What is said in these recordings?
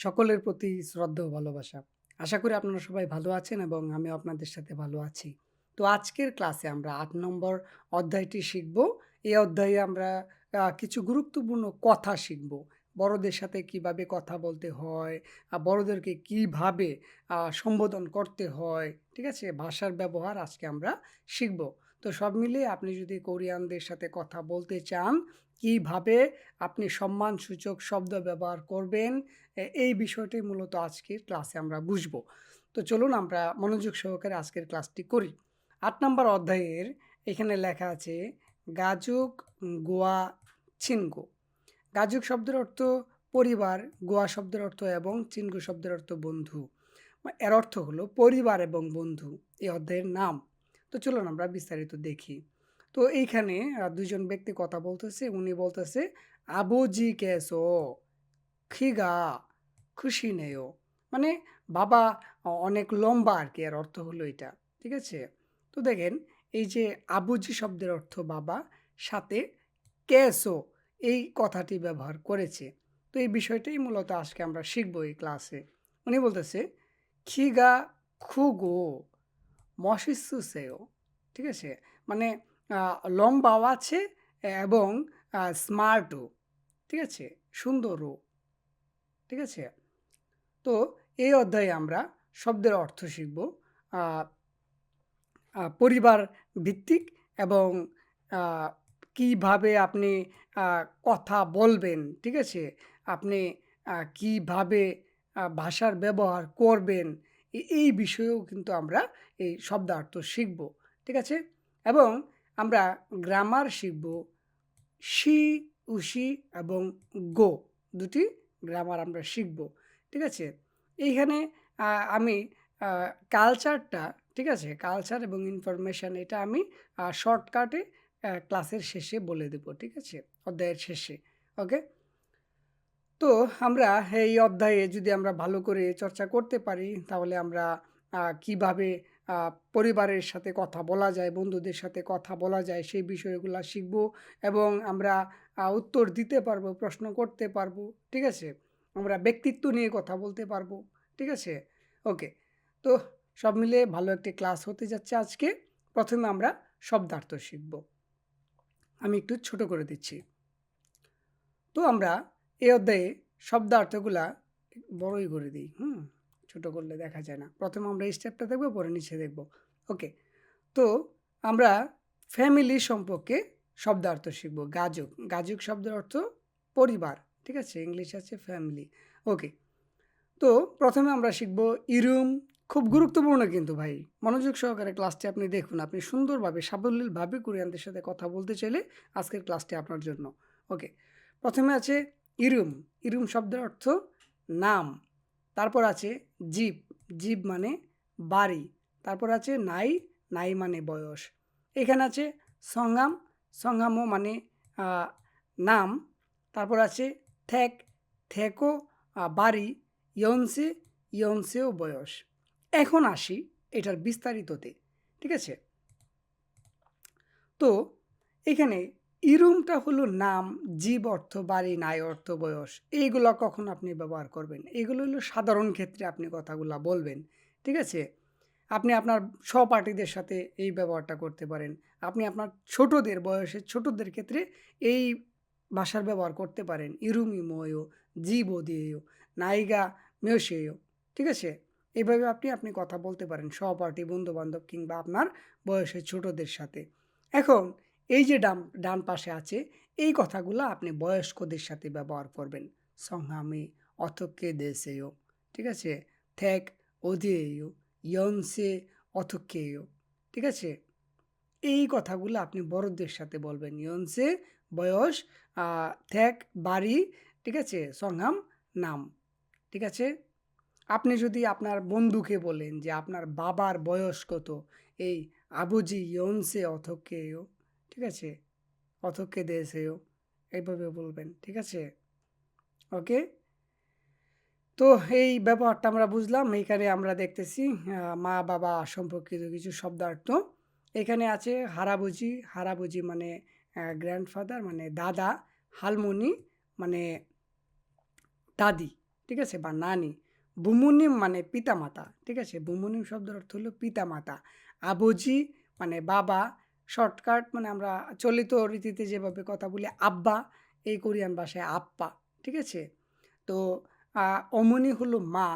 সকলের প্রতি শ্রদ্ধা ও ভালোবাসা। আশা করি আপনারা সবাই ভালো আছেন এবং আমিও আপনাদের সাথে ভালো আছি। তো আজকের ক্লাসে আমরা ৮ নম্বর অধ্যায়টি শিখব। এই অধ্যায়ে আমরা কিছু গুরুত্বপূর্ণ কথা শিখব। বড়দের সাথে কিভাবে কথা বলতে হয়, বড়দেরকে কিভাবে সম্বোধন করতে হয়, ঠিক আছে? ভাষার ব্যবহার আজকে আমরা শিখব। তো সব মিলিয়ে আপনি যদি কোরিয়ানদের সাথে কথা বলতে চান, কিভাবে আপনি সম্মানসূচক শব্দ ব্যবহার করবেন, এই বিষয়টি মূলত আজকের ক্লাসে আমরা বুঝব। তো চলুন আমরা মনোযোগ সহকারে আজকের ক্লাসটি করি। ৮ নম্বর অধ্যায়ের এখানে লেখা আছে গাজুক, গোয়া, ছিনগো। গাজুক শব্দের অর্থ পরিবার, গোয়া শব্দের অর্থ এবং চিনগো শব্দের অর্থ বন্ধু। এর অর্থ হলো পরিবার এবং বন্ধু এই অধ্যায়ের নাম। তো চলুন আমরা বিস্তারিত দেখি। তো এইখানে দুজন ব্যক্তি কথা বলতেছে। উনি বলতেছে আবুজি কেসো খিগা খুশি নেও, মানে বাবা অনেক লম্বা আর কি, এর অর্থ হলো এটা, ঠিক আছে? তো দেখেন, এই যে আবুজি শব্দের অর্থ বাবা, সাথে কেসো এই কথাটি ব্যবহার করেছে। তো এই বিষয়টাই মূলত আজকে আমরা শিখবো এই ক্লাসে। উনি বলতেছে খিগা খুগো মশিসুসেও, ঠিক আছে? মানে লম্বাও আছে এবং স্মার্টও, ঠিক আছে? সুন্দরও, ঠিক আছে? তো এই অধ্যায়ে আমরা শব্দের অর্থ শিখব, আহ, পরিবার ভিত্তিক এবং কিভাবে আপনি কথা বলবেন, ঠিক আছে? আপনি কিভাবে ভাষার ব্যবহার করবেন, এই বিষয়েও কিন্তু আমরা এই শব্দার্থ শিখব, ঠিক আছে? এবং আমরা গ্রামার শিখব। শি, উশি এবং গো দুটি গ্রামার আমরা শিখব, ঠিক আছে? এইখানে আমি কালচারটা, ঠিক আছে? কালচার এবং ইনফরমেশান এটা আমি শর্টকাটে ক্লাসের শেষে বলে দেব, ঠিক আছে? অধ্যায়ের শেষে। ওকে? তো আমরা এই অধ্যায়ে যদি আমরা ভালো করে চর্চা করতে পারি, তাহলে আমরা কিভাবে পরিবারের সাথে কথা বলা যায়, বন্ধুদের সাথে কথা বলা যায়, সেই বিষয়গুলা শিখব এবং আমরা উত্তর দিতে পারবো, প্রশ্ন করতে পারবো, ঠিক আছে? আমরা ব্যক্তিত্ব নিয়ে কথা বলতে পারবো, ঠিক আছে? ওকে। তো সব মিলিয়ে ভালো একটি ক্লাস হতে যাচ্ছে আজকে। প্রথমে আমরা শব্দার্থ শিখব। আমি একটু ছোট করে দিচ্ছি। তো আমরা এই অধ্যায়ে শব্দার্থগুলা বড়ই করে দিই, ছোট করলে দেখা যায় না। প্রথমে আমরা এই স্টেপটা দেখব, পরে নিচে দেখব। ওকে। তো আমরা ফ্যামিলি সম্পর্কে শব্দার্থ শিখব। গাজুক, গাজুক শব্দের অর্থ পরিবার, ঠিক আছে? ইংলিশ আছে ফ্যামিলি। ওকে। তো প্রথমে আমরা শিখব ইরুম। খুব গুরুত্বপূর্ণ কিন্তু ভাই, মনোযোগ সহকারে ক্লাসটি আপনি দেখুন। আপনি সুন্দরভাবে সাবলীলভাবে কোরিয়ানদের সাথে কথা বলতে চাইলে আজকের ক্লাসটি আপনার জন্য। ওকে। প্রথমে আছে ইরুম। ইরুম শব্দের অর্থ নাম। তারপর আছে জীব। জীব মানে বাড়ি। তারপর আছে নাই। নাই মানে বয়স। এখানে আছে সংগ্রাম। সংগ্রামও মানে নাম। তারপর আছে থ্যাক। থ্যাকও বাড়ি। ইয়নসে। ইয়নসেও বয়স। এখন আসি এটার বিস্তারিততে, ঠিক আছে? তো এখানে ইরুমটা হলো নাম, জীব অর্থ বাড়ি, নাই অর্থ বয়স। এইগুলো কখন আপনি ব্যবহার করবেন? এগুলো হলো সাধারণ ক্ষেত্রে আপনি কথাগুলা বলবেন, ঠিক আছে? আপনি আপনার সহপাঠীদের সাথে এই ব্যবহারটা করতে পারেন। আপনি আপনার ছোটদের, বয়সের ছোটদের ক্ষেত্রে এই ভাষার ব্যবহার করতে পারেন। ইরুমি মোয়ো, জীব দিয়েও, নাইগা মেয়সেয়, ঠিক আছে? এভাবে আপনি কথা বলতে পারেন সহপাঠী, বন্ধু-বান্ধব কিংবা আপনার বয়সের ছোটদের সাথে। এখন এই যে ডান পাশে আছে, এই কথাগুলো আপনি বয়স্কদের সাথে ব্যবহার করবেন। সংহামে অথক্কে দেশেও, ঠিক আছে? থ্যাক ওদিয়েও, ইয়নসে অথক্কেও, ঠিক আছে? এই কথাগুলো আপনি বড়দের সাথে বলবেন। ইয়নসে বয়স, থ্যাক বাড়ি, ঠিক আছে? সংহাম নাম, ঠিক আছে? আপনি যদি আপনার বন্ধুকে বলেন যে আপনার বাবার বয়স কত, এই আবুজি ইয়নসে অথক্কেও, ঠিক আছে? অথক্কে দেশেও, এইভাবে বলবেন, ঠিক আছে? ওকে। তো এই ব্যবহারটা আমরা বুঝলাম। এইখানে আমরা দেখতেছি মা বাবা সম্পর্কিত কিছু শব্দার্থ। এখানে আছে হারাবুজি। হারাবুজি মানে গ্র্যান্ডফাদার, মানে দাদা। হালমনি মানে দাদি, ঠিক আছে? বা নানি। বুমুনিম মানে পিতামাতা, ঠিক আছে? বুমুনিম শব্দের অর্থ হলো পিতামাতা। আবুজি মানে বাবা, শর্টকাট মানে আমরা চলিত রীতিতে যেভাবে কথা বলি আব্বা, এই কোরিয়ান ভাষায় আপ্পা, ঠিক আছে? তো অমনি হলো মা,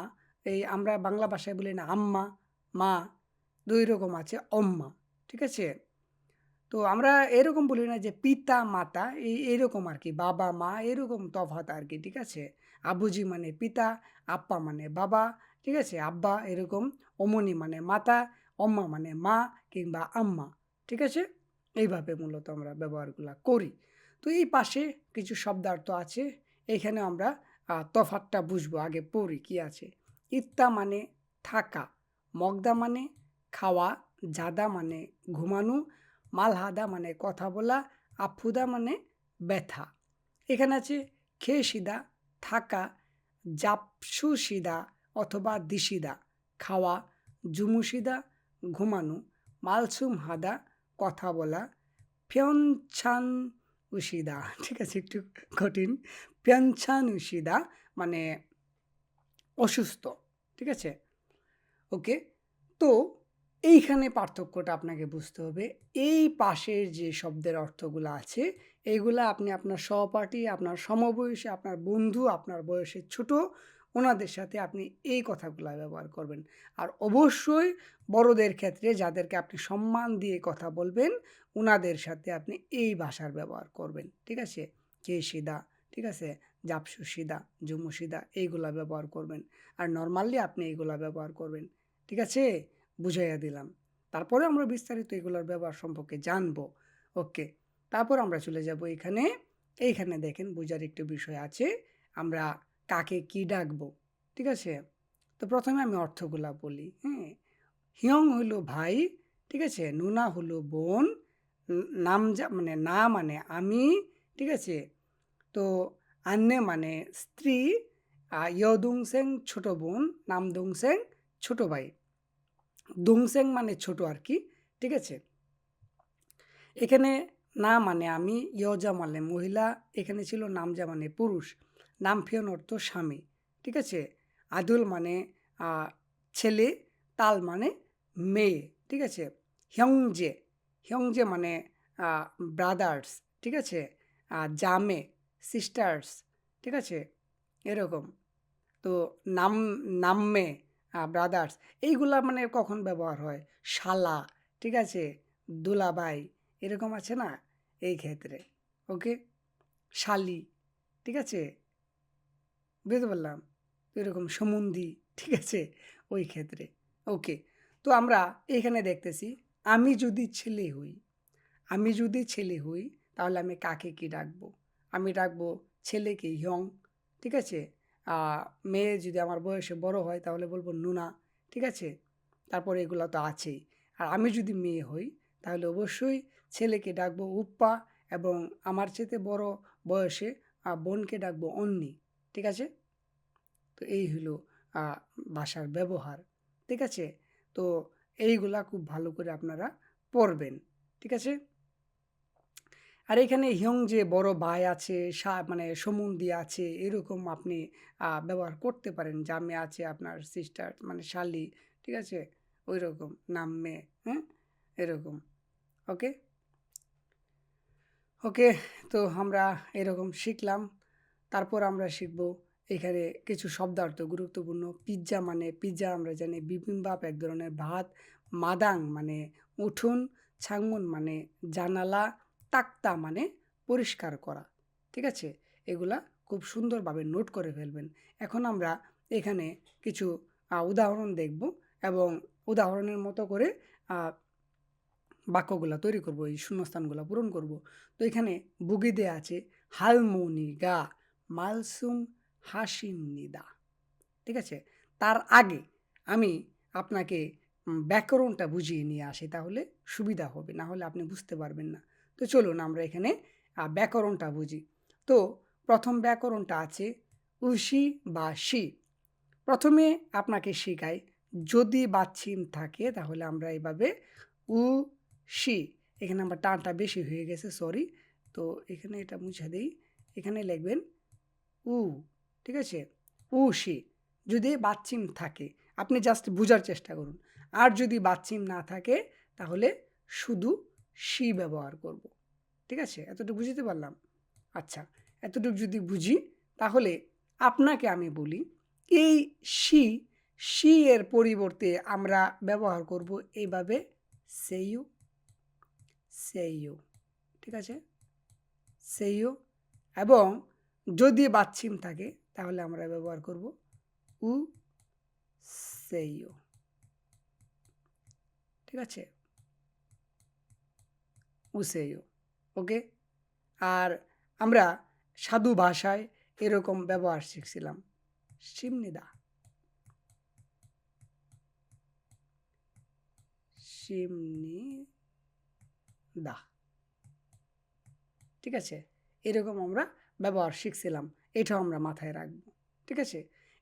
এই আমরা বাংলা ভাষায় বলি না আম্মা, মা, ২ রকম আছে অম্মা, ঠিক আছে? তো আমরা এরকম বলি না যে পিতা মাতা এরকম আরকি বাবা মা এরকম তফাৎ আরকি, ঠিক আছে? আবুজি মানে পিতা, আপ্পা মানে বাবা, ঠিক আছে? আব্বা এরকম, অমনি মানে মাতা, অম্মা মানে মা কিংবা আম্মা, ঠিক আছে? এইভাবে মূলত আমরা ব্যবহারগুলা করি। তো এই পাশে কিছু শব্দার্থ আছে। এইখানে আমরা তফাৎটা বুঝবো। আগে পড়ি কি আছে। ইত্তা মানে থাকা, মগদা মানে খাওয়া, জাদা মানে ঘুমানো, মালহাদা মানে কথা বলা, আফুদা মানে ব্যথা। এখানে আছে খেসিদা থাকা, জাপসুসিদা অথবা দিশিদা খাওয়া, জুমুসিদা ঘুমানো, মালসুম হাদা কথা বলা, ফিয়নছান উশিদা ঠিক আছে একটু কঠিন। ফিয়নছান উশিদা মানে অসুস্থ, ঠিক আছে? ওকে। তো এইখানে পার্থক্যটা আপনাকে বুঝতে হবে। এই পাশের যে শব্দের অর্থগুলা আছে, এইগুলা আপনি আপনার সহপাঠী, আপনার সমবয়সী, আপনার বন্ধু, আপনার বয়সের ছোট, ওনাদের সাথে আপনি এই কথাগুলা ব্যবহার করবেন। আর অবশ্যই বড়দের ক্ষেত্রে যাদেরকে আপনি সম্মান দিয়ে কথা বলবেন, উনাদের সাথে আপনি এই ভাষার ব্যবহার করবেন। ঠিক আছে? কেশিদা, ঠিক আছে? জাপসুসিদা, জুমুসিদা এইগুলা ব্যবহার করবেন। আর নরমালি আপনি এইগুলা ব্যবহার করবেন। ঠিক আছে? বুঝাইয়া দিলাম। তারপরে আমরা বিস্তারিত এগুলোর ব্যবহার সম্পর্কে জানবো। ওকে। তারপর আমরা চলে যাব এইখানে। এইখানে দেখেন বুঝার একটু বিষয় আছে। আমরা কাকে কি ডাকবো। ঠিক আছে? তো প্রথমে আমি অর্থগুলা বলি। হ্যাঁ? হিয়ং হলো ভাই, ঠিক আছে? নুনা হলো বোন, নামজা মানে না মানে আমি, ঠিক আছে? তো আন্নে মানে স্ত্রী, ইয়দুংসেং ছোট বোন, নামদুংসেং ছোট ভাই। দুংসেং মানে ছোট আর কি, ঠিক আছে? এখানে না মানে আমি, ইয়জা মানে মহিলা, এখানে ছিল নামজা মানে পুরুষ, নামফিয়ন অর্থ স্বামী, ঠিক আছে? আদুল মানে ছেলে, তাল মানে মেয়ে, ঠিক আছে? হিয়ংজে, হিয়ংজে মানে ব্রাদার্স, ঠিক আছে? জামে, সিস্টার্স, ঠিক আছে? এরকম। তো নাম নাম্মে ব্রাদার্স এইগুলা মানে কখন ব্যবহার হয়? শালা, ঠিক আছে? দুলাভাই এরকম আছে না? এই ক্ষেত্রে। ওকে? শালি, ঠিক আছে? বুঝতে পারলাম? তো এরকম সম্বন্ধী, ঠিক আছে? ওই ক্ষেত্রে। ওকে। তো আমরা এখানে দেখতেছি আমি যদি ছেলে হই, আমি যদি ছেলে হই তাহলে আমি কাকে কি ডাকবো? আমি ডাকবো ছেলেকে ইয়ং, ঠিক আছে? আ মেয়ে যদি আমার বয়সে বড় হয় তাহলে বলবো নুনা, ঠিক আছে? তারপরে এগুলা তো আছেই। আর আমি যদি মেয়ে হই তাহলে অবশ্যই ছেলেকে ডাকবো উপ্পা এবং আমার চেয়ে বড় বয়সে বোনকে ডাকবো অন্নি, ঠিক আছে? তো এই হলো আ ভাষার ব্যবহার, ঠিক আছে? তো এইগুলা খুব ভালো করে আপনারা পড়বেন, ঠিক আছে? আর এখানে হিয়ং যে বড় ভাই আছে, মানে সম্বন্ধী আছে, এরকম আপনি ব্যবহার করতে পারেন। জামে আছে আপনার সিস্টার মানে শালি, ঠিক আছে? ঐরকম নাম্মে, হ্যাঁ? এরকম। ওকে? ওকে, তো আমরা এরকম শিখলাম। তারপর আমরা শিখব এখানে কিছু শব্দার্থ গুরুত্বপূর্ণ। পিজ্জা মানে পিজ্জা আমরা জানি বিবিম্বাপ এক ধরনের ভাত, মাদাং মানে উঠোন, ছাংমুন মানে জানালা, তাক্তা মানে পরিষ্কার করা। ঠিক আছে? এগুলা খুব সুন্দরভাবে নোট করে ফেলবেন। এখন আমরা এখানে কিছু উদাহরণ দেখব এবং উদাহরণের মতো করে আ বাক্যগুলা তৈরি করব, এই শূন্যস্থানগুলা পূরণ করব। তো এখানে বুগি দেয়া আছে হালমোনিগা মালসুম হাসিনিদা। ঠিক আছে? তার আগে আমি আপনাকে ব্যাকরণটা বুঝিয়ে নিয়ে আসি তাহলে সুবিধা হবে। না হলে আপনি বুঝতে পারবেন না। তো চলুন আমরা এখানে ব্যাকরণটা বুঝি। তো প্রথম ব্যাকরণটা আছে উশি বা সি। প্রথমে আপনাকে শেখাই যদি বাচ্চিম থাকে তাহলে আমরা এভাবে উ সি, এখানে আমার টানটা বেশি হয়ে গেছে সরি। তো এখানে এটা মুছে দেই। এখানে লিখবেন উ, ঠিক আছে? উশি যদি বাচ্চিম থাকে আপনি জাস্ট বুঝার চেষ্টা করুন। আর যদি বাচ্চিম না থাকে তাহলে শুধু সি ব্যবহার করব। ঠিক আছে? এতটুকু বুঝতে পারলাম? আচ্ছা, এতটুকু যদি বুঝি তাহলে আপনাকে আমি বলি এই সি, সি এর পরিবর্তে আমরা ব্যবহার করব এইভাবে সেইউ, সেইউ। ঠিক আছে? সেইউ এবং যদি বাচ্চিম থাকে তাহলে আমরা ব্যবহার করব উ সেইউ। ঠিক আছে? উসেইও। ওকে? আর আমরা সাধু ভাষায় এরকম ব্যবহার শিখছিলাম। সিমনিদা, সিমনিদা। ঠিক আছে? এরকম আমরা ব্যবহার শিখছিলাম। এটাও আমরা মাথায় রাখবো। ঠিক আছে?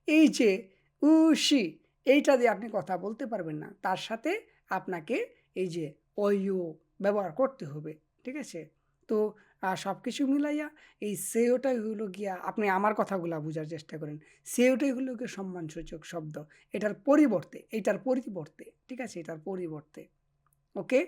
এই যে উশি এইটা দিয়ে আপনি কথা বলতে পারবেন না। তার সাথে আপনাকে এই যে অয়ু ব্যবহার করতে হবে। ঠিক আছে? তো সব কিছু মিলাইয়া এই সেওটাই হইল গিয়া আপনি আমার কথাগুলা বুঝার চেষ্টা করেন। সেওটাই হলো গিয়ে সম্মানসূচক শব্দ। এটার পরিবর্তে, এইটার পরিবর্তে। ঠিক আছে? এটার পরিবর্তে। ওকে?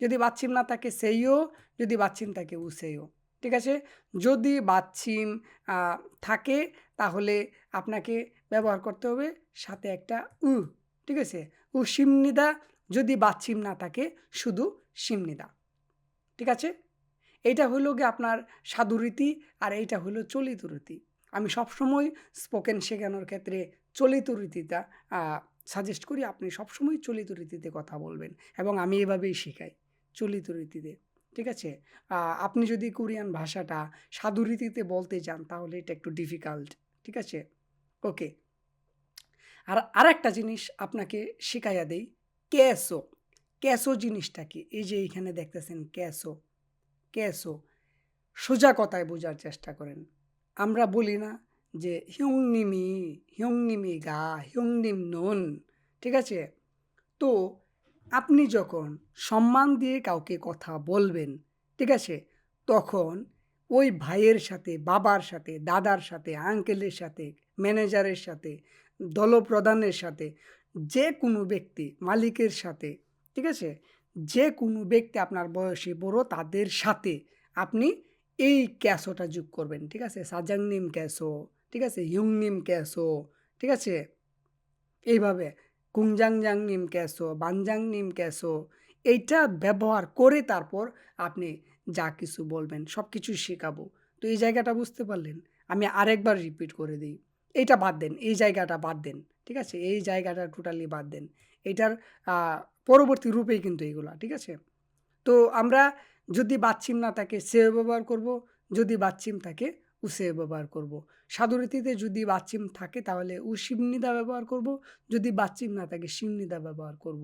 যদি বাচ্চিম না থাকে সেইও, যদি বাচ্চিম থাকে উসেও। ঠিক আছে? যদি বাচ্চিম আ থাকে তাহলে আপনাকে ব্যবহার করতে হবে সাথে একটা উ। ঠিক আছে? উশিমনিদা যদি বাচ্চিম না থাকে শুধু সিমনিদা। ঠিক আছে? এইটা হইল গিয়ে আপনার সাধুরীতি আর এইটা হইলো চলিত রীতি। আমি সবসময় স্পোকেন শেখানোর ক্ষেত্রে চলিত রীতিটা সাজেস্ট করি আপনি সবসময় চলিত রীতিতে কথা বলবেন এবং আমি এভাবেই শেখাই চলিত রীতিতে। ঠিক আছে? আপনি যদি কোরিয়ান ভাষাটা সাধুরীতিতে বলতে যান তাহলে এটা একটু ডিফিকাল্ট। ঠিক আছে? ওকে। আর আরেকটা জিনিস আপনাকে শিখাইয়া দেই, ক্যাসো। ক্যাসো জিনিসটা কি? এই যে এইখানে দেখতেছেন ক্যাসো, ক্যাসো। সোজা কথায় বোঝার চেষ্টা করেন। আমরা বলি না যে হিয়ংনিমি, হিয়ংনিমি গা, হিয়ংনিম নুন। ঠিক আছে? তো আপনি যখন সম্মান দিয়ে কাউকে কথা বলবেন, ঠিক আছে? তখন ওই ভাইয়ের সাথে, বাবার সাথে, দাদার সাথে, আঙ্কেলের সাথে, ম্যানেজারের সাথে, দলপ্রধানের সাথে, যে কোনো ব্যক্তি, মালিকের সাথে, ঠিক আছে? যে কোনো ব্যক্তি আপনার বয়সী বড় তাদের সাথে আপনি এই ক্যাসোটা যোগ করবেন। ঠিক আছে? সাজাংনিম ক্যাসো, ঠিক আছে? হিউংনিম ক্যাসো, ঠিক আছে? এইভাবে কুংজাংজাং নিম ক্যাসো, বানজাং নিম ক্যাসো এইটা ব্যবহার করে তারপর আপনি যা কিছু বলবেন সব কিছু শেখাবো। তো এই জায়গাটা বুঝতে পারলেন? আমি আরেকবার রিপিট করে দিই। এইটা বাদ দেন, এই জায়গাটা বাদ দেন। ঠিক আছে? এই জায়গাটা টোটালি বাদ দেন। এইটার আ পরবর্তী রূপেই কিন্তু এগুলা। ঠিক আছে? তো আমরা যদি বাচ্চিম না থাকে সেও ব্যবহার করব, যদি বাচ্চিম থাকে উসেও ব্যবহার করব। সাধুরীতিতে যদি বাচ্চিম থাকে তাহলে শিমনিদা ব্যবহার করব, যদি বাচ্চিম না থাকে সিমনিদা ব্যবহার করব।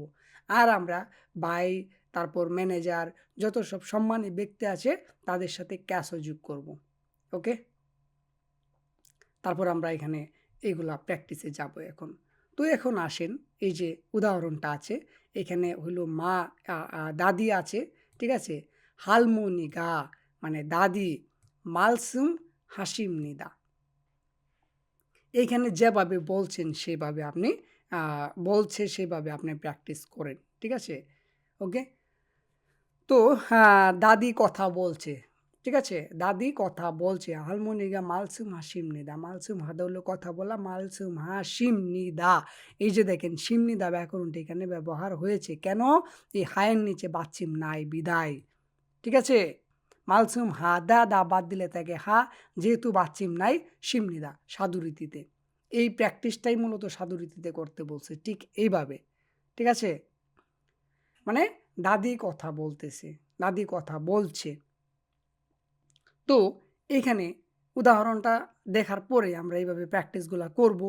আর আমরা ভাই, তারপর ম্যানেজার যত সব সম্মানী ব্যক্তি আছে তাদের সাথে ক্যাশও যোগ করব। ওকে? তারপর আমরা এখানে এগুলা প্র্যাকটিসে যাব এখন। তো এখন আসেন এই যে উদাহরণটা আছে এখানে হলো মা দাদি আছে, ঠিক আছে? হালমোনিগা মানে দাদি, মালসুম হাসিমনিদা। এইখানে যেভাবে বলছেন সেভাবে আপনি বলছে সেভাবে আপনি প্র্যাকটিস করেন। ঠিক আছে? ওকে? তো দাদি কথা বলছে। ঠিক আছে? দাদি কথা বলছে। হারমোনিগা মালসুম হাসিমনিদা। মালসুম হাদা হলো কথা বলা, মালসুম হাসিমনিদা। এই যে দেখেন সিমনিদা ব্যাকরণটা এখানে ব্যবহার হয়েছে। কেন? এই হায়ের নিচে বাচ্চিম নাই বিদায়। ঠিক আছে? মালসুম হাদা দা বাদ দিলে থাকে হা, যেহেতু বাচ্চিম নাই সিমনিদা সাধুরীতিতে। এই প্র্যাকটিসটাই মূলত সাধুরীতিতে করতে বলছে। ঠিক এইভাবে। ঠিক আছে? মানে দাদি কথা বলতেছে, দাদি কথা বলছে। তো এইখানে উদাহরণটা দেখার পরে আমরা এইভাবে প্র্যাকটিসগুলা করব।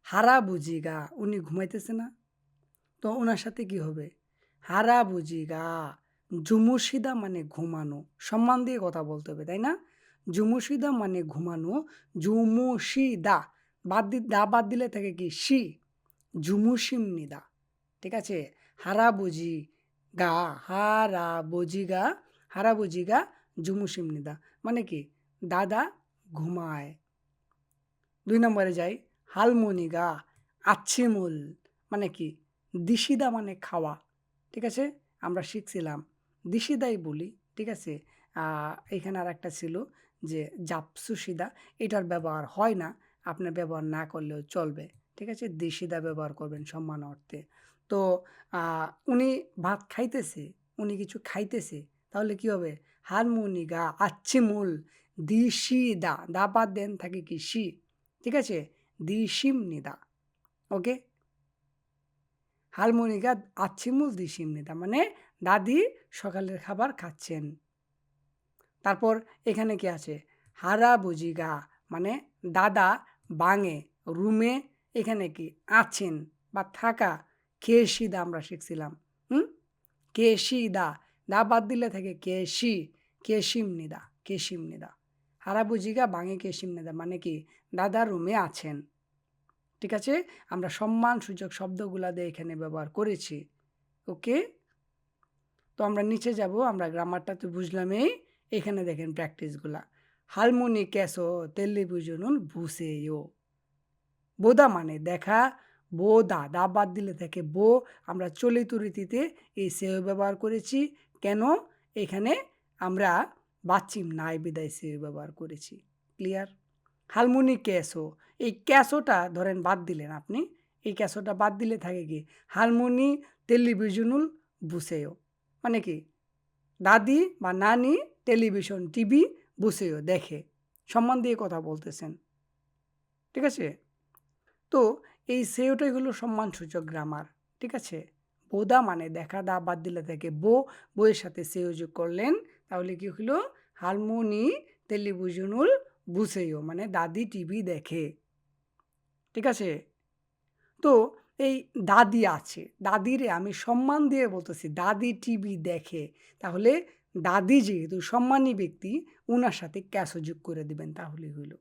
হারা বুঝিগা উনি ঘুমাইতেছে না? তো ওনার সাথে কি হবে? হারা বুঝিগা জুমুশিদা মানে ঘুমানো। সম্মান দিয়ে কথা বলতে হবে, তাই না? জুমুশিদা মানে ঘুমানো, জুমুশিদা বাদ দিলে থাকে কি? শি। জুমুশিমনিদা। ঠিক আছে? হারাবুজি গা, হারাবুজিগা, হারাবুজিগা জুমুশিমনিদা। মানে কি? দাদা ঘুমায়। ২ নম্বরে যাই। হালমনিগা আচ্ছিমুল মানে কি? দিশিদা মানে খাওয়া। ঠিক আছে? আমরা শিখছিলাম দিশিদাই বলি। ঠিক আছে? আ এখানে আরেকটা ছিল যে জাপসুশিদা এটার ব্যবহার হয় না। আপনার ব্যবহার না করলেও চলবে। ঠিক আছে? দিশিদা ব্যবহার করবেন সম্মান অর্থে। তো আ উনি ভাত খাইতেছে, উনি কিছু খাইতেছে। তাহলে কি হবে? হারমোনিগা আচ্ছিমুল দিশিদা দা বাদ দেন থাকে কি সি। ঠিক আছে? দিশিমনিদা। ওকে? হারমোনিকা আচ্ছিমুল দিশিমনিদা মানে দাদি সকালের খাবার খাচ্ছেন। তারপর এখানে কি আছে? হারাবুজিগা মানে দাদা বাঙে রুমে এখানে কি আছেন বা থাকা। কেশিদা আমরা শিখছিলাম। হুম? কেশিদা দা বাদ দিলে থাকে কেশি কেশিমনিদা কেশিমনিদা। হারাবুজিগা বাঙে কেশিমনিদা মানে কি দাদা রুমে আছেন। ঠিক আছে? আমরা সম্মানসূচক শব্দগুলা দিয়ে এখানে ব্যবহার করেছি। ওকে? তো আমরা নিচে যাব। আমরা গ্রামারটা তো বুঝলামই। এখানে দেখেন প্র্যাকটিসগুলা। হারমোনি ক্যাসো টেলিভিশনুন বুসেয়ো। বোদা মানে দেখা, বোদা দা বাদ দিলে থাকে বো। আমরা চলিত রীতিতে এই সেও ব্যবহার করেছি। কেন? এখানে আমরা বাচ্চিম নাই বিদায় সেও ব্যবহার করেছি। ক্লিয়ার? হারমোনি ক্যাসো এই ক্যাসোটা ধরেন বাদ দিলেন আপনি। এই ক্যাসোটা বাদ দিলে থাকে কি? হারমোনি টেলিভিশনুল বুসেয়ো মানে কি? দাদি বা নানি টেলিভিশন টিভি বুসেয়ো দেখে। সম্মান দিয়ে কথা বলতেছেন। ঠিক আছে? তো এই সেওটাই হলো সম্মানসূচক গ্রামার। ঠিক আছে? বোদা মানে দেখা দা বাদ দিলে থাকে বো, বইয়ের সাথে সেও যোগ করলেন। তাহলে কি হলো? হারমোনি টেলিভিশনুল বুসেয়ো মানে দাদি টিভি দেখে। ঠিক আছে? তো এই দাদি আছে। দাদিরে আমি সম্মান দিয়ে বলতেছি দাদি টিভি দেখে। তাহলে দাদি যেহেতু সম্মানী ব্যক্তি উনার সাথে ক্যাসও যোগ করে দিবেন তাহলেই হইল।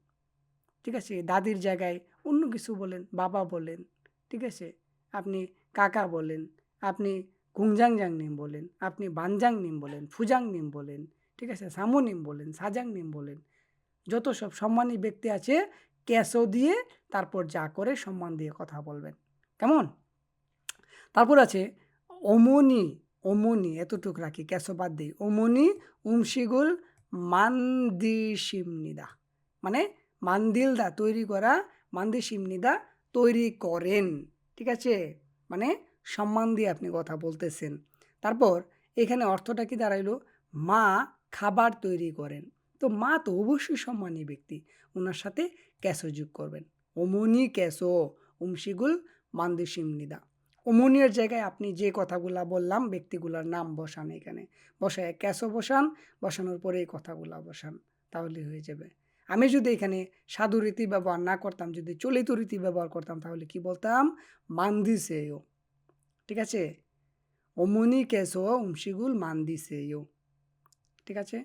ঠিক আছে? দাদির জায়গায় অন্য কিছু বলেন, বাবা বলেন। ঠিক আছে? আপনি কাকা বলেন, আপনি কুংজাংজাং নিম বলেন, আপনি বানজাং নিম বলেন, ফুজাং নিম বলেন। ঠিক আছে? সামু নিম বলেন, সাজাং নিম বলেন। যত সব সম্মানী ব্যক্তি আছে ক্যাসও দিয়ে তারপর যা করে সম্মান দিয়ে কথা বলবেন। কেমন? তারপর আছে অমনি, অমনি এতটুক রাখি ক্যাসও বাদ দেই। অমনি উমশিগুল মান্দিশিমনিদা মানে মান্দিলদা তৈরি করা মান্দিশিমনিদা তৈরি করেন। ঠিক আছে? মানে সম্মান দিয়ে আপনি কথা বলতেছেন। তারপর এখানে অর্থটা কি দাঁড়াইলো? মা খাবার তৈরি করেন। তো মা তো অবশ্যই সম্মানী ব্যক্তি। উনার সাথে ক্যাসও যোগ করবেন। অমনি ক্যাসো উমশিগুল মান্দিশিমনিদা। অমনির জায়গায় আপনি যে কথাগুলা বললাম ব্যক্তিগুলার নাম বসান এখানে। বসায় ক্যাসও বসান, বসানোর পরে এই কথাগুলা বসান। তাহলে হয়ে যাবে। আমি যদি এখানে সাধু রীতি ব্যবহার না করতাম, যদি চলিত রীতি ব্যবহার করতাম তাহলে কি বলতাম? মান্দিসেয়ো। ঠিক আছে? অমনি ক্যাসো উমশিগুল মান্দিসেয়ো। ঠিক আছে?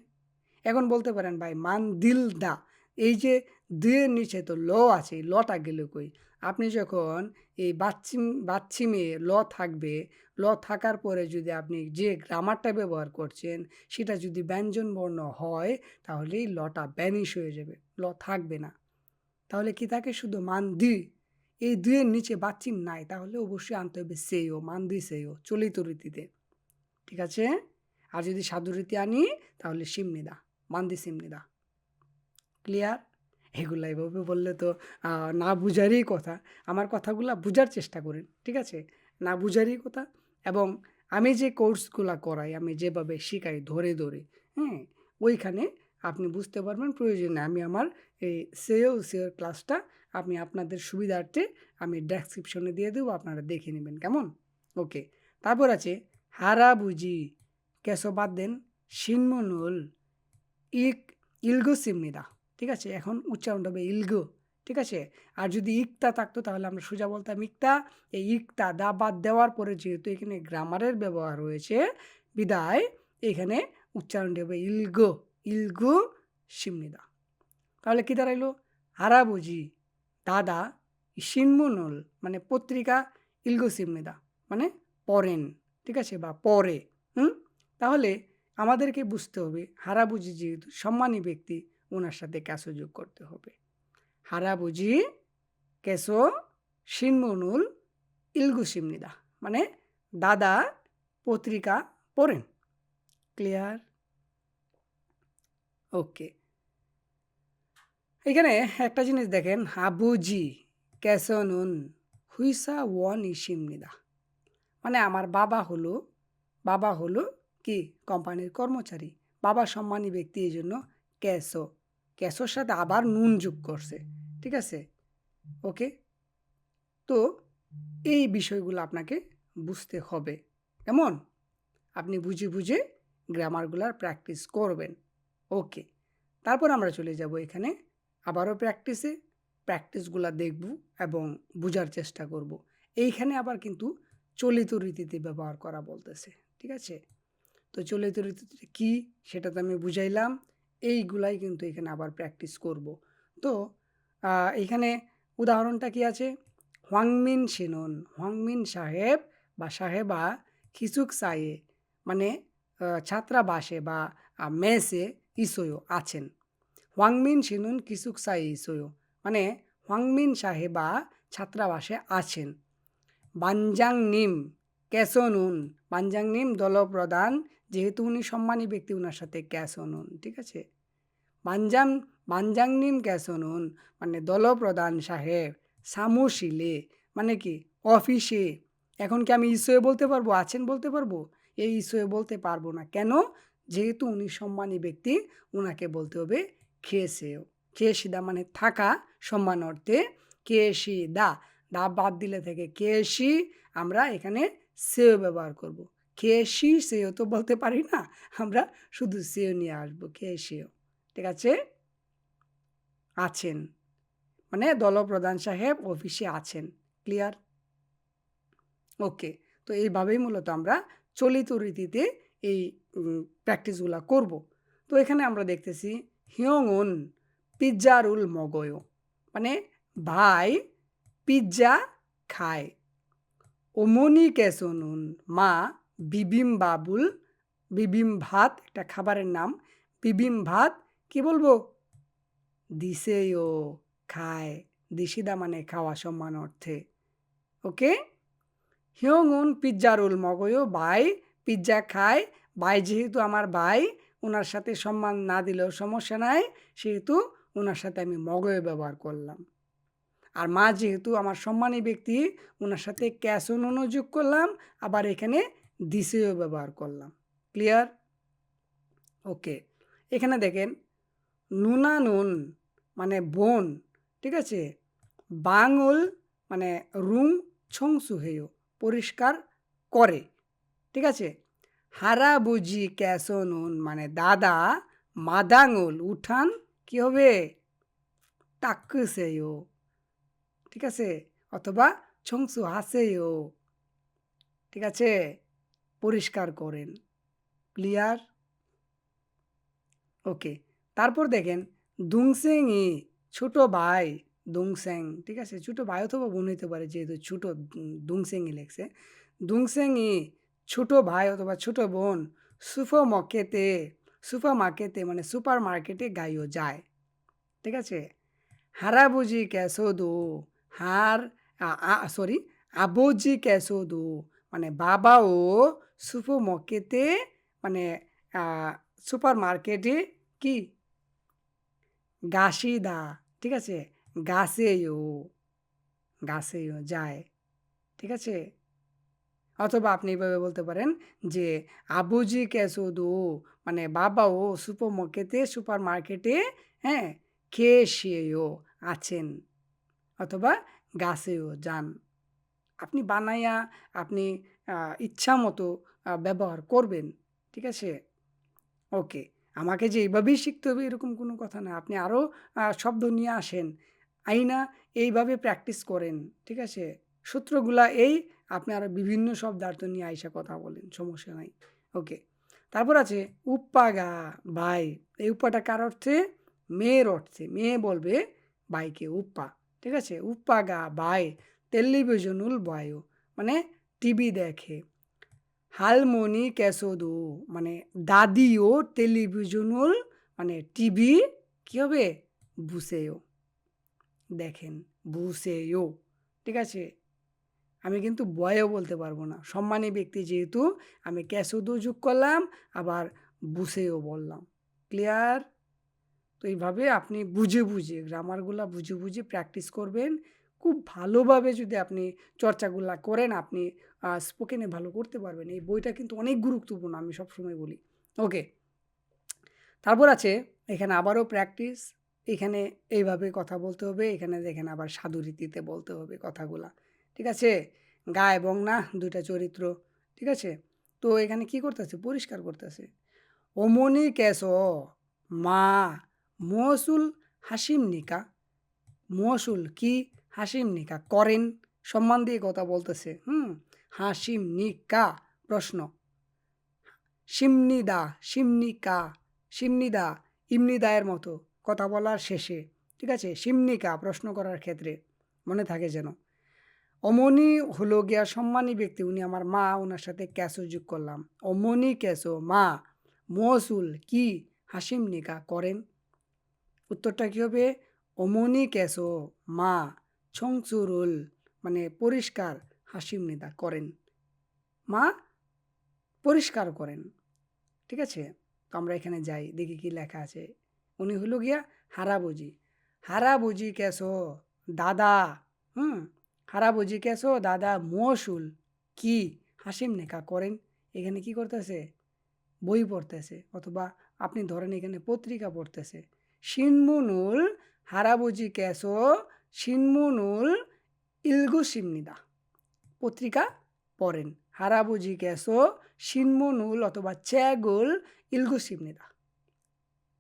এখন বলতে পারেন ভাই মানদিলদা এই যে দুইয়ের নিচে তো ল আছে এই লটা গেল কই? আপনি যখন এই বাচ্চিমে ল থাকবে, ল থাকার পরে যদি আপনি যে গ্রামারটা ব্যবহার করছেন সেটা যদি ব্যঞ্জন বর্ণ হয় তাহলে এই লটা ভ্যানিশ হয়ে যাবে। ল থাকবে না। তাহলে কি থাকে? শুধু মান দি। এই দুইয়ের নিচে বাচ্চিম নাই তাহলে অবশ্যই আনতে হবে সেও, মান দি সেও চলিত রীতিতে। ঠিক আছে? আর যদি সাধু রীতি আনি তাহলে সিমনিদা, মান্দি সিমনিদা। ক্লিয়ার? এগুলা এভাবে বললে তো না বুঝারই কথা। আমার কথাগুলা বুঝার চেষ্টা করেন। ঠিক আছে? না বুঝারই কথা এবং আমি যে কোর্সগুলা করাই, আমি যেভাবে শিখাই ধরে, ধরে, হ্যাঁ? ওইখানে আপনি বুঝতে পারবেন প্রয়োজনে আমি আমার এই সেওর ক্লাসটা আমি আপনাদের সুবিধার্থে আমি ডেসক্রিপশনে দিয়ে দেবো, আপনারা দেখে নেবেন। কেমন? ওকে। তারপর আছে হারাবুজি কেসো বাদ দেন শিনমনুল ইক ইলগুসিমনিদা। ঠিক আছে? এখন উচ্চারণটা হবে ইলগু। ঠিক আছে? আর যদি ইকতা থাকতো তাহলে আমরা সোজা বলতাম ইকতা। এই ইকতা দা বাদ দেওয়ার পরে যেহেতু এখানে গ্রামারের ব্যবহার হয়েছে বিদায় এখানে উচ্চারণটি হবে ইলগু, ইলগু সিমনিদা। তাহলে কি দাঁড়াইলো? হারাবুজি দাদা শিনমুনুল মানে পত্রিকা ইলগু সিমনিদা মানে পড়েন। ঠিক আছে? বা পড়ে। হুম? তাহলে আমাদেরকে বুঝতে হবে হারাবুজি যেহেতু সম্মানী ব্যক্তি ওনার সাথে ক্যাসও যোগ করতে হবে। হারাবুজি কেসো শিনমনুল ইলগুসিমনিদা, মানে দাদা পত্রিকা পড়েন। ক্লিয়ার? ওকে, এখানে একটা জিনিস দেখেন, আবুজি কেসনুন হুইসা ওয়ান ইসিমনিদা, মানে আমার বাবা হলো কি কোম্পানির কর্মচারী, বাবা সম্মানী ব্যক্তি, এই জন্য ক্যাসো, ক্যাসোর সাথে আবার নুন যোগ করছে। ঠিক আছে, ওকে। তো এই বিষয়গুলো আপনাকে বুঝতে হবে, কেমন? আপনি বুঝে বুঝে গ্রামারগুলার প্র্যাকটিস করবেন। ওকে, তারপর আমরা চলে যাব এখানে আবারও প্র্যাকটিসগুলা দেখব এবং বোঝার চেষ্টা করব। এইখানে আবার কিন্তু চলিত রীতিতে ব্যবহার করা বলতেছে। ঠিক আছে, তো চলিত রীতিতে কী সেটা তো আমি বুঝাইলাম, এইগুলাই কিন্তু এখানে আবার প্র্যাকটিস করব। তো এইখানে উদাহরণটা কি আছে, হোয়াংমিন সিনুন, হোয়াংমিন সাহেব বা সাহেবা খিচুক সায়ে, মানে ছাত্রাবাসে বা মেসে ইসোয়ো আছেন। হোয়াংমিন সিনুন কিসুক সায়ে ইসোয়ো, মানে হোয়াংমিন সাহেবা ছাত্রাবাসে আছেন। বানজাং নিম ক্যাসনুন, বানজাং নিম দলপ্রধান, যেহেতু উনি সম্মানী ব্যক্তি, ওনার সাথে ক্যাসনুন। ঠিক আছে, বানজাং নিম ক্যাসনুন মানে দলপ্রধান সাহেব সামুশিলে, মানে কি অফিসে। এখন কি আমি ইসোয়ে বলতে পারবো, আছেন বলতে পারবো? এই ইসোয়ে বলতে পারবো না, কেন? যেহেতু উনি সম্মানী ব্যক্তি, ওনাকে বলতে হবে খেয়েছেও। খেয়েছিদা মানে থাকা সম্মান অর্থে, খেয়েছিদা, দা বাদ দিলে থেকে খেয়েছি, আমরা এখানে সেও ব্যবহার করব। খেয়েছি সেও তো বলতে পারি না, আমরা শুধু সেও নিয়ে আসবো, খেয়েছিও। ঠিক আছে, আছেন মানে দলপ্রধান সাহেব অফিসে আছেন। ক্লিয়ার? ওকে, তো এইভাবেই মূলত আমরা চলিত রীতিতে এই প্র্যাকটিসগুলো করব। তো এখানে আমরা দেখতেছি হিয়ংউন পিৎজারুল মগয়, মানে ভাই পিৎজা খায়। ওমনি কেসনুন, মা বিবিম বাবুল, বিবিম ভাত একটা খাবারের নাম, বিবিম ভাত কি বলবো, দিছেও, খায়। দিশিদা মানে খাওয়া সম্মান অর্থে। ওকে, হিয়ংউন পিৎজারুল মগয়ও, ভাই পিৎজা খায়। ভাই যেহেতু আমার ভাই, ওনার সাথে সম্মান না দিলেও সমস্যা নাই, সেহেতু ওনার সাথে আমি মগয় ব্যবহার করলাম। আর মা যেহেতু আমার সম্মানী ব্যক্তি, ওনার সাথে ক্যাসনুনও যোগ করলাম, আবার এখানে দিছেও ব্যবহার করলাম। ক্লিয়ার? ওকে, এখানে দেখেন নুনা নুন মানে বোন। ঠিক আছে, বাঙুল মানে রুম ছংসুহেয় পরিষ্কার করে। ঠিক আছে, হারা বুঝি ক্যাসনুন মানে দাদা মাদাঙুল উঠান কি হবে, টাক্কুসেও। ঠিক আছে, অথবা ছংসু হাসেও। ঠিক আছে, পরিষ্কার করেন। ক্লিয়ার? ওকে, তারপর দেখেন দুংসেং ই ছোট ভাই, দুংসেং। ঠিক আছে, ছোট ভাই অথবা বোন হইতে পারে, যেহেতু ছোট দুংসেং ই লেখছে। দুংসেং ই ছোট ভাই অথবা ছোট বোন সুপার মার্কেটে মানে সুপার মার্কেটে গাইও যায়। ঠিক আছে, হারাবুজি ক্যাসোদো, সরি, আবুজি ক্যাসোদো মানে বাবাও সুপার মার্কেটে, মানে সুপার মার্কেটে কি গাছিদা। ঠিক আছে, গাছেও যায়। ঠিক আছে, অথবা আপনি এভাবে বলতে পারেন যে আবুজি ক্যাসোদো মানে বাবাও সুপার মার্কেটে, হ্যাঁ, খেয়েও আছেন, অথবা গাছেও যান। আপনি বানাইয়া আপনি ইচ্ছা মতো ব্যবহার করবেন। ঠিক আছে, ওকে, আমাকে যে এইভাবেই শিখতে হবে এরকম কোনো কথা না, আপনি আরও শব্দ নিয়ে আসেন, আইনা এইভাবে প্র্যাকটিস করেন। ঠিক আছে, সূত্রগুলা এই, আপনি আরও বিভিন্ন শব্দার্থ নিয়ে আইসা কথা বলেন, সমস্যা নাই। ওকে, তারপর আছে উপ্পাগা ভাই। এই উপ্পাটা কার অর্থে? মেয়ের অর্থে। মেয়ে বলবে ভাইকে উপ্পা। ঠিক আছে, উপ্পাগা ভাই টেলিভিশনুল বায়ু মানে টিভি দেখে। হালমনি ক্যাসোদো মানে দাদিও টেলিভিশনুল মানে টিভি কি হবে, বুসেও দেখেন। বুসেও। ঠিক আছে? আমি কিন্তু বয়েও বলতে পারবো না। সম্মানী ব্যক্তি যেহেতু আমি ক্যাসোদো যোগ করলাম, আবার বুসেও বললাম। ক্লিয়ার? তো এইভাবে আপনি বুঝে গ্রামারগুলা বুঝে প্র্যাকটিস করবেন। খুব ভালোভাবে যদি আপনি চর্চাগুলা করেন, আপনি স্পোকেনে ভালো করতে পারবেন। এই বইটা কিন্তু অনেক গুরুত্বপূর্ণ, আমি সবসময় বলি। ওকে। তারপর আছে এখানে আবারও প্র্যাকটিস। এখানে এইভাবে কথা বলতে হবে। এখানে দেখেন আবার সাধুরীতিতে বলতে হবে কথাগুলা। ঠিক আছে? গা এবং না ২ টা চরিত্র। ঠিক আছে? তো এখানে কি করতেছে? পরিষ্কার করতেছে। "어머니 께서 মা 무엇을 하십니까?" মুয়াসুল কি হাসিমনিকা করেন সম্মান দিয়ে কথা বলতেছে। হাসিমনিকা প্রশ্ন। সিমনিদা, সিমনিকা, সিমনিদা, ইমনিদায়ের মতো কথা বলার শেষে। ঠিক আছে? সিমনিকা প্রশ্ন করার ক্ষেত্রে মনে থাকে যেন। অমনি হলো গিয়া সম্মানী ব্যক্তি, উনি আমার মা, ওনার সাথে ক্যাসো যোগ করলাম। অমনি ক্যাসো মা, মৌসুল কি হাসিমনিকা করেন। উত্তরটা কী হবে? অমনি ক্যাসো মা ছংচুরুল মানে পরিষ্কার হাসিমনিদা করেন। মা পরিষ্কার করেন। ঠিক আছে? তো আমরা এখানে যাই, দেখি কি লেখা আছে। উনি হলো গিয়া হারাবুজি। হারাবুজি ক্যাসো দাদা, হুম? হারাবুজি ক্যাসো দাদা মৌসুল কি হাসিমনিকা করেন। এখানে কি করতেছে? বই পড়তেছে, অথবা আপনি ধরেন এখানে পত্রিকা পড়তেছে। শিনমুনুল হারাবুজি ক্যাসো শিনমুনুল ইলগুশিমনিদা। পত্রিকা পড়েন। হারাবুজি ক্যাসো শিনমুনুল অথবা চ্যাগুল ইলগুশিমনিদা।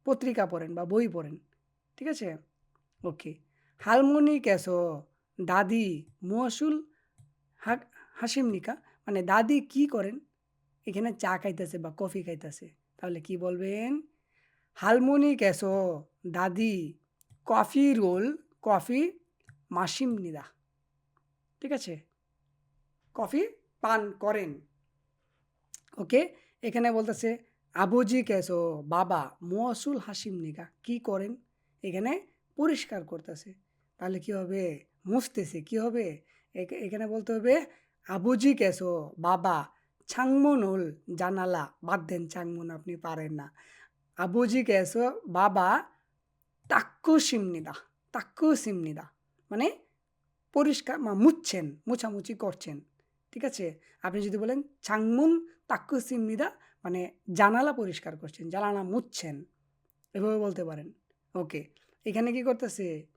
পত্রিকা পড়েন বা বই পড়েন। ঠিক আছে? ওকে। হালমনি ক্যাসো দাদি মুয়াসুল হাসিমনিকা মানে দাদি কি করেন? এখানে চা খাইতেছে বা কফি খাইতেছে। তাহলে কি বলবেন? হালমনি ক্যাসো দাদি কফি রোল কফি মাসিমনিদা। ঠিক আছে? কফি পান করেন। ওকে? এখানে বলতেছে আবুজি ক্যাসো বাবা মুয়াসুল হাসিমনিকা কি করেন? এখানে পরিষ্কার করতেছে। তাহলে কি হবে? মুছতেছে। কি হবে? এখানে বলতে হবে আবুজি ক্যাসো বাবা 창문을 জানালা বাদ দেন, 창문 আপনি পারেন না। 아버지 ক্যাসো বাবা 닦으십니다। 닦으십니다 মানে পরিষ্কার মুছছেন, মোছামুছি করছেন। ঠিক আছে? আপনি যদি বলেন 창문 닦으십니다 মানে জানালা পরিষ্কার করছেন, জানালা মুছছেন। এভাবে বলতে পারেন। ওকে। এখানে কি করতেছে?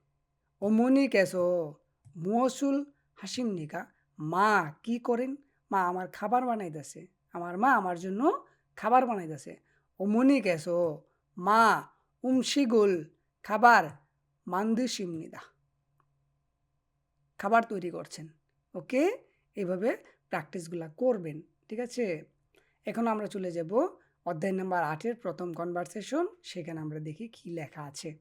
어머니께서 무엇을 하십니까? মা কি করেন? মা আমার খাবার বানাইতেছে। আমার মা আমার জন্য খাবার বানাইতেছে। 어머니께서 মা 음식을 খাবার 만드십니다। খাবার তৈরি করছেন। ওকে? এভাবে প্র্যাকটিসগুলা করবেন। ঠিক আছে? এখন আমরা চলে যাব অধ্যায় নাম্বার ৮ এর প্রথম কনভারসেশন। সেখানে আমরা দেখি কি লেখা আছে।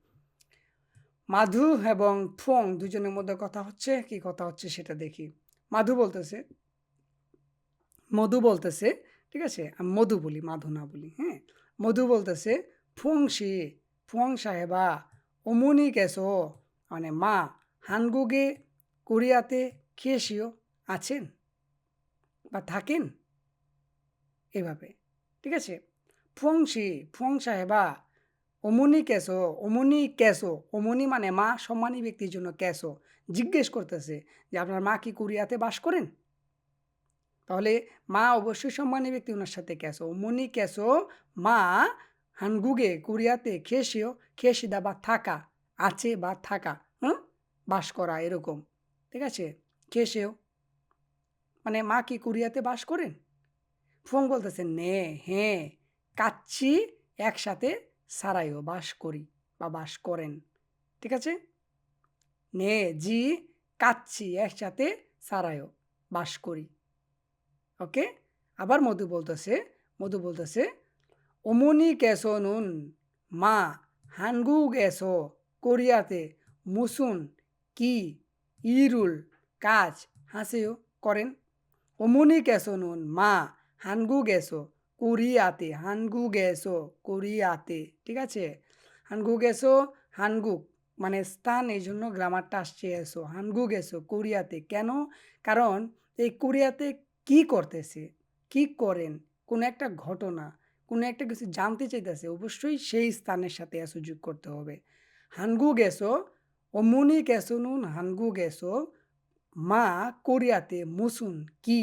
মাধু এবং ফং দুজনের মধ্যে কথা হচ্ছে। কি কথা হচ্ছে সেটা দেখি। মধু বলতেছে, ঠিক আছে? আমি মধু বলি, মাধু না বলি, হ্যাঁ? মধু বলতেছে, ফুং সাহেবা অমনি কেসো মানে মা হানগুগে কোরিয়াতে কেশিও আছেন বা থাকেন এভাবে। ঠিক আছে? ফুং সাহেবা অমনি মানে মা, সম্মানী ব্যক্তির জন্য ক্যাসো জিজ্ঞেস করতেছে যে আপনার মা কি কোরিয়াতে বাস করেন? তাহলে মা অবশ্যই সম্মানী ব্যক্তি, ওনার সাথে ক্যাসো। অমনি ক্যাসো মা হানগুগে কোরিয়াতে খেসিদা বা থাকা, আছে বা থাকা, বাস করা এরকম। ঠিক আছে? খেসেও মানে মা কি কোরিয়াতে বাস করেন? ফোং বলতেছে নে, হ্যাঁ, কাচ্ছি একসাথে সারাইও বাস করি বা বাস করেন। ঠিক আছে? নে জি কাচ্ছি একসাথে সারাইও বাস করি। ওকে? আবার মধু বলতেছে অমনি ক্যাসো নুন মা হানগুগেসো কোরিয়াতে মুসুন কি ইরুল কাজ হাসেও করেন। অমনি ক্যাসো নুন মা হানগুগেসো কোরিয়াতে। ঠিক আছে? হানগুগেসো হানগুক মানে স্থান, এই জন্য গ্রামারটা আসছে এসো। হানগুক এসো কোরিয়াতে কেন? কারণ এই কোরিয়াতে কি করতেছে, কি করেন, কোনো একটা ঘটনা, কোনো একটা কিছু জানতে চাইতেছে, অবশ্যই সেই স্থানের সাথে এসো যোগ করতে হবে। হানগুক এসো, অমুনিক এসো নুন হানগুক এসো, মা কোরিয়াতে মুসুন কি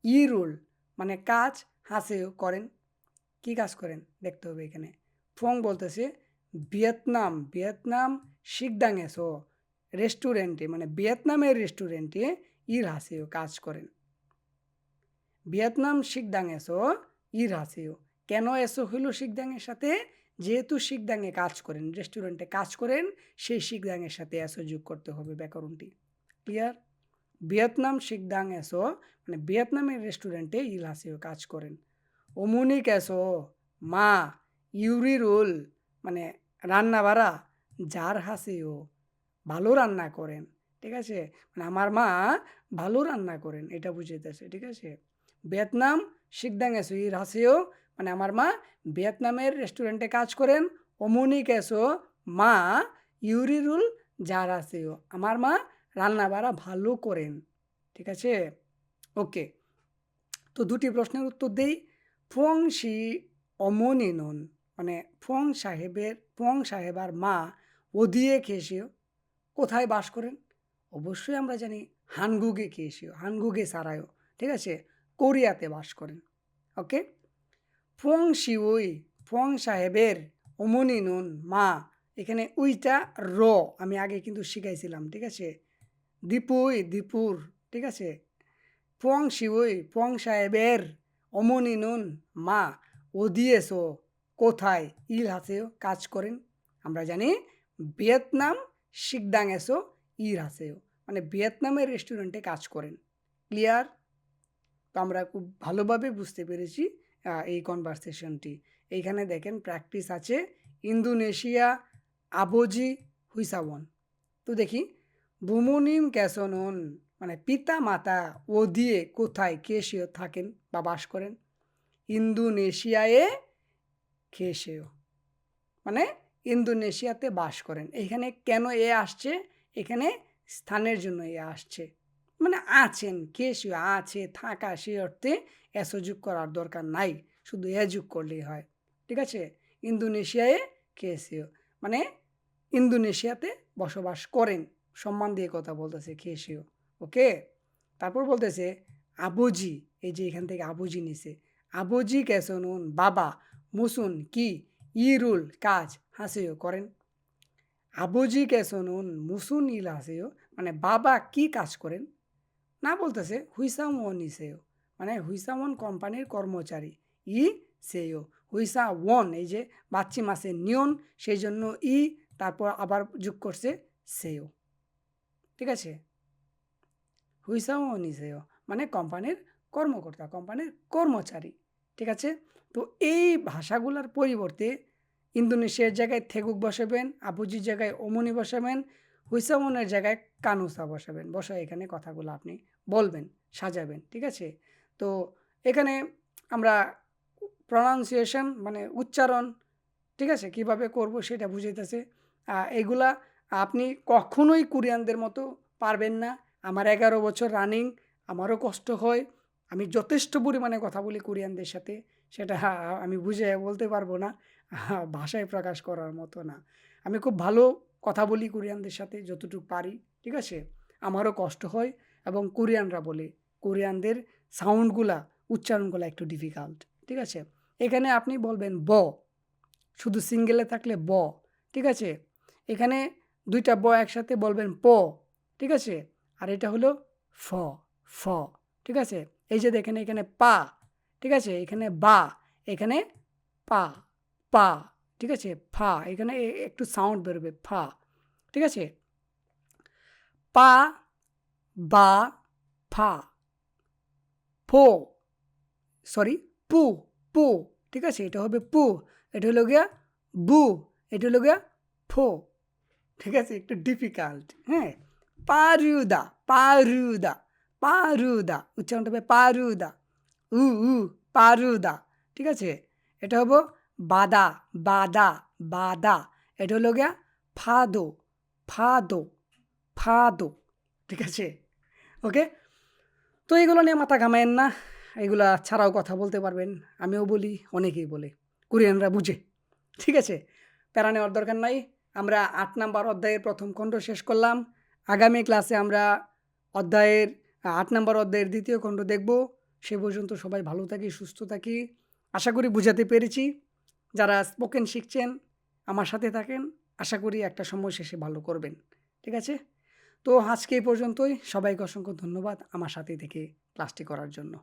ইরুল মানে কাজ হাসেও করেন। কি কাজ করেন দেখতে হবে এখানে। ফং বলতেছে ভিয়েতনাম শিকদাং এসো রেস্টুরেন্টে মানে ভিয়েতনামের রেস্টুরেন্টে ইর হাসেও কাজ করেন। ভিয়েতনাম শিকদাং এসো ইর হাসেও কেন এসো হইল শিকদাংয়ের সাথে? যেহেতু শিকদাংয়ে কাজ করেন, রেস্টুরেন্টে কাজ করেন, সেই শিকদাংয়ের সাথে এসো যোগ করতে হবে ব্যাকরণটি। ক্লিয়ার? ভিয়েতনাম শিকদাং এসো মানে ভিয়েতনামের রেস্টুরেন্টে ইল হাসেও কাজ করেন। অমুনিক এসো মা ইউরি রোল মানে রান্না বাড়া যার হাসেও ভালো রান্না করেন। ঠিক আছে, মানে আমার মা ভালো রান্না করেন এটা বুঝাইতেছে। ঠিক আছে, ভিয়েতনাম শিকদাং এসো ইর হাসেও মানে আমার মা ভিয়েতনামের রেস্টুরেন্টে কাজ করেন। অমুনিক এসো মা ইউরি রুল যার হাসেও আমার মা রান্না বাড়া ভালো করেন। ঠিক আছে, ওকে। তো দুটি প্রশ্নের উত্তর দেই। ফং শি অমনি নন মানে ফং সাহেবার মা ওদিয়ে খেয়েছিও কোথায় বাস করেন? অবশ্যই আমরা জানি হানগুগে খেয়েছিও, হানগুগে সারায়ও। ঠিক আছে, কোরিয়াতে বাস করেন। ওকে, ফং শিউই ফং সাহেবের অমনি নুন মা, এখানে উইটা র আমি আগে কিন্তু শিখাইছিলাম। ঠিক আছে, দীপুর। ঠিক আছে, ফং শিউই ফং সাহেবের অমনি নুন মা ওদিয়েছো কোথায় ইল হাসেও কাজ করেন? আমরা জানি ভিয়েতনাম শিকদাং এসো ইর হাসেও মানে ভিয়েতনামের রেস্টুরেন্টে কাজ করেন। ক্লিয়ার? তো আমরা খুব ভালোভাবে বুঝতে পেরেছি এই কনভারসেশনটি। এইখানে দেখেন প্র্যাকটিস আছে ইন্দোনেশিয়া আবোজি হুইসাওয়ন। তো দেখি বুমুনিম ক্যাসনন মানে পিতা মাতা ও দিয়ে কোথায় কেশিও থাকেন বা বাস করেন? ইন্দোনেশিয়ায় কেশিও মানে ইন্দোনেশিয়াতে বাস করেন। এখানে কেন এ আসছে? এখানে স্থানের জন্য এ আসছে, মানে আছেন কেশিও আছে থাকা, সে অর্থে এসো যোগ করার দরকার নাই, শুধু এ যোগ করলেই হয়। ঠিক আছে, ইন্দোনেশিয়ায় কেশিও মানে ইন্দোনেশিয়াতে বসবাস করেন, সম্মান দিয়ে কথা বলতেছে কেশিও। ওকে, তারপর বলতেছে আবুজি, এই যে এখান থেকে আবুজি নিছে, আবুজি কেসনুন বাবা মুসুন কি ইরুল কাজ হাসিও করেন। আবুজি কেসনুন মুসুন ইল হাসিও মানে বাবা কি কাজ করেন? না বলতেছে হুইসামন ইসেও মানে হুইসামন কোম্পানির কর্মচারী। ই সেও হুইসা ওয়ন এই যে বাচ্চি মাসে নিয়ন, সেই জন্য ই তারপর আবার যোগ করছে সেও। ঠিক আছে, হুইসামন ইসেও মানে কোম্পানির কর্মকর্তা, কোম্পানির কর্মচারী। ঠিক আছে, তো এই ভাষাগুলোর পরিবর্তে ইন্দোনেশিয়ার জায়গায় থেগুক বসাবেন, আবুজির জায়গায় অমনি বসাবেন, হুইসামনের জায়গায় কানুসা বসাবেন। বসায় এখানে কথাগুলো আপনি বলবেন, সাজাবেন। ঠিক আছে, তো এখানে আমরা প্রনাউন্সিয়েশন মানে উচ্চারণ, ঠিক আছে, কিভাবে করব সেটা বুঝাইতেছে। এগুলা আপনি কখনোই কোরিয়ানদের মতো পারবেন না। আমার 11 বছর রানিং, আমারও কষ্ট হয়, আমি যথেষ্ট পরিমাণে কথা বলি কোরিয়ানদের সাথে, সেটা আমি বুঝে বলতে পারবো না, ভাষায় প্রকাশ করার মতো না। আমি খুব ভালো কথা বলি কোরিয়ানদের সাথে যতটুকু পারি। ঠিক আছে, আমারও কষ্ট হয় এবং কোরিয়ানরা বলে কোরিয়ানদের সাউন্ডগুলা উচ্চারণগুলো একটু ডিফিকাল্ট। ঠিক আছে, এখানে আপনি বলবেন ব, শুধু সিঙ্গেলে থাকলে ব। ঠিক আছে, এখানে দুইটা ব একসাথে বলবেন প। ঠিক আছে, আর এটা হলো ফ, ফ। ঠিক আছে, এই যে দেখেন এখানে পা, ঠিক আছে, এখানে বা, এখানে পা, পা। ঠিক আছে, ফা, এখানে একটু সাউন্ড বেরোবে ফা। ঠিক আছে, পা, বা, ফা, ফো, সরি পু, পু। ঠিক আছে, এটা হবে পু, এটা হলো গিয়া বু, এটা হলো গিয়া ফো। ঠিক আছে, একটু ডিফিকাল্ট। হ্যাঁ, পারুদা, পারুদা, পারুদা উচ্চারণটা হবে পারুদা, উ উ পারুদা। ঠিক আছে, এটা হবো বাদা, বাদা, বাদা, এটা হলো গিয়া ফাদো, ফাদো, ফাদো। ঠিক আছে? ওকে? তো এগুলো নিয়ে মাথা ঘামায়েন না। এগুলা ছাড়াও কথা বলতে পারবেন। আমিও বলি, অনেকেই বলে। কোরিয়ানরা বুঝে। ঠিক আছে? প্যারা নেওয়ার দরকার নাই। আমরা ৮ নাম্বার অধ্যায়ের ১ম খণ্ড শেষ করলাম। আগামী ক্লাসে আমরা অধ্যায়ের ৮ নাম্বার অধ্যায়ের ২য় খণ্ড দেখব। সে পর্যন্ত সবাই ভালো থাকি, সুস্থ থাকি। আশা করি বুঝাতে পেরেছি। যারা স্পোকেন শিখছেন, আমার সাথে থাকেন। আশা করি একটা সময় শেষে ভালো করবেন। ঠিক আছে? তো আজকে এই পর্যন্তই। সবাইকে অসংখ্য ধন্যবাদ আমার সাথে থেকে ক্লাসটি করার জন্য।